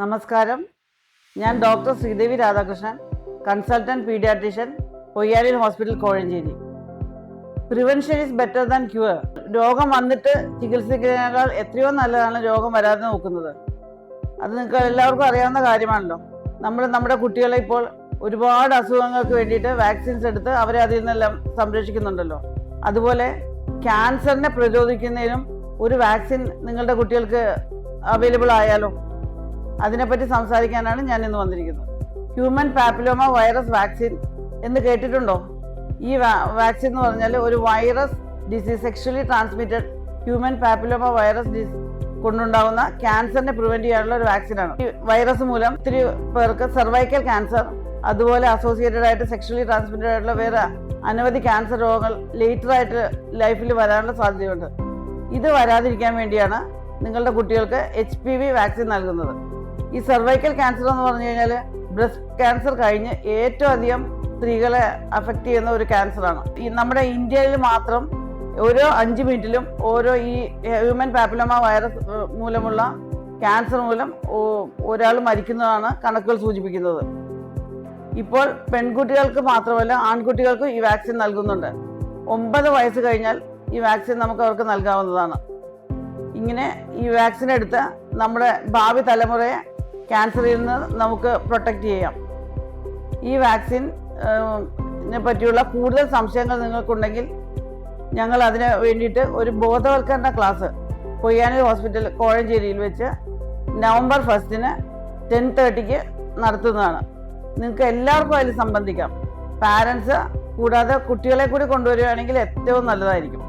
നമസ്കാരം. ഞാൻ doctor Sreedevi Radhakrishnan, consultant paediatrician, പൊയ്യാലിൽ hospital, Kozhencherry. Prevention is better than cure. രോഗം വന്നിട്ട് ചികിത്സിക്കുന്നതിനേക്കാൾ എത്രയോ നല്ലതാണ് രോഗം വരാതെ നോക്കുന്നത്. അത് നിങ്ങൾക്ക് എല്ലാവർക്കും അറിയാവുന്ന കാര്യമാണല്ലോ. നമ്മുടെ കുട്ടികളെ ഇപ്പോൾ ഒരുപാട് അസുഖങ്ങൾക്ക് വേണ്ടിയിട്ട് വാക്സിൻസ് എടുത്ത് അവരെ അതിൽ നിന്നെല്ലാം സംരക്ഷിക്കുന്നുണ്ടല്ലോ. അതുപോലെ ക്യാൻസറിനെ പ്രതിരോധിക്കുന്നതിനും ഒരു വാക്സിൻ നിങ്ങളുടെ കുട്ടികൾക്ക് അവൈലബിൾ ആയാലോ? അതിനെപ്പറ്റി സംസാരിക്കാനാണ് ഞാൻ ഇന്ന് വന്നിരിക്കുന്നത്. ഹ്യൂമൻ പാപ്പിലോമ വൈറസ് വാക്സിൻ എന്ന് കേട്ടിട്ടുണ്ടോ? ഈ വാക്സിൻ എന്ന് പറഞ്ഞാൽ ഒരു virus disease, sexually transmitted human papilloma virus കൊണ്ടുണ്ടാകുന്ന ക്യാൻസറിനെ പ്രിവെന്റ് ചെയ്യാനുള്ള ഒരു വാക്സിനാണ്. ഈ വൈറസ് മൂലം ഒത്തിരി പേർക്ക് സെർവൈക്കൽ ക്യാൻസർ, അതുപോലെ അസോസിയേറ്റഡ് ആയിട്ട് സെക്ഷലി ട്രാൻസ്മിറ്റഡ് ആയിട്ടുള്ള വേറെ അനവധി ക്യാൻസർ രോഗങ്ങൾ ലേറ്റർ ആയിട്ട് ലൈഫിൽ വരാനുള്ള സാധ്യതയുണ്ട്. ഇത് വരാതിരിക്കാൻ വേണ്ടിയാണ് നിങ്ങളുടെ കുട്ടികൾക്ക് HPV വാക്സിൻ നൽകുന്നത്. ഈ സെർവൈക്കൽ ക്യാൻസർ എന്ന് പറഞ്ഞു കഴിഞ്ഞാൽ ബ്രസ്റ്റ് ക്യാൻസർ കഴിഞ്ഞ് ഏറ്റവും അധികം സ്ത്രീകളെ അഫക്റ്റ് ചെയ്യുന്ന ഒരു ക്യാൻസറാണ്. ഈ നമ്മുടെ ഇന്ത്യയിൽ മാത്രം ഓരോ 5 മിനിറ്റിലും ഓരോ ഈ ഹ്യൂമൻ പാപ്പിലോമ വൈറസ് മൂലമുള്ള ക്യാൻസർ മൂലം ഒരാൾ മരിക്കുന്നതാണ് കണക്കുകൾ സൂചിപ്പിക്കുന്നത്. ഇപ്പോൾ പെൺകുട്ടികൾക്ക് മാത്രമല്ല ആൺകുട്ടികൾക്കും ഈ വാക്സിൻ നൽകുന്നുണ്ട്. 9 വയസ്സ് കഴിഞ്ഞാൽ ഈ വാക്സിൻ അവർക്ക് നൽകാവുന്നതാണ്. ഇങ്ങനെ ഈ വാക്സിൻ എടുത്ത് നമ്മുടെ ഭാവി തലമുറയെ ക്യാൻസറിൽ നിന്ന് നമുക്ക് പ്രൊട്ടക്റ്റ് ചെയ്യാം. ഈ വാക്സിനെ പറ്റിയുള്ള കൂടുതൽ സംശയങ്ങൾ നിങ്ങൾക്കുണ്ടെങ്കിൽ ഞങ്ങൾ അതിന് വേണ്ടിയിട്ട് ഒരു ബോധവൽക്കരണ ക്ലാസ് പൊയ്യാനി ഹോസ്പിറ്റൽ, കോഴഞ്ചേരിയിൽ വെച്ച് നവംബർ 1 10:30 നടത്തുന്നതാണ്. നിങ്ങൾക്ക് എല്ലാവർക്കും അതിൽ സംബന്ധിക്കാം. പാരൻസ് കൂടാതെ കുട്ടികളെ കൂടി കൊണ്ടുവരികയാണെങ്കിൽ ഏറ്റവും നല്ലതായിരിക്കും.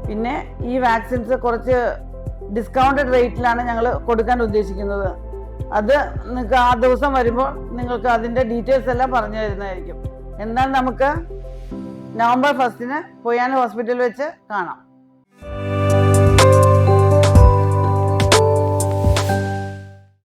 പിന്നെ ഈ വാക്സിൻസ് കുറച്ച് ഡിസ്കൗണ്ടഡ് റേറ്റിലാണ് ഞങ്ങൾ കൊടുക്കാൻ ഉദ്ദേശിക്കുന്നത്. അത് നിങ്ങൾക്ക് ആ ദിവസം വരുമ്പോൾ നിങ്ങൾക്ക് അതിൻ്റെ ഡീറ്റെയിൽസ് എല്ലാം പറഞ്ഞു തരുന്നതായിരിക്കും. എന്നാൽ നമുക്ക് നവംബർ 1 പൊയ്യാനി ഹോസ്പിറ്റലിൽ വെച്ച് കാണാം.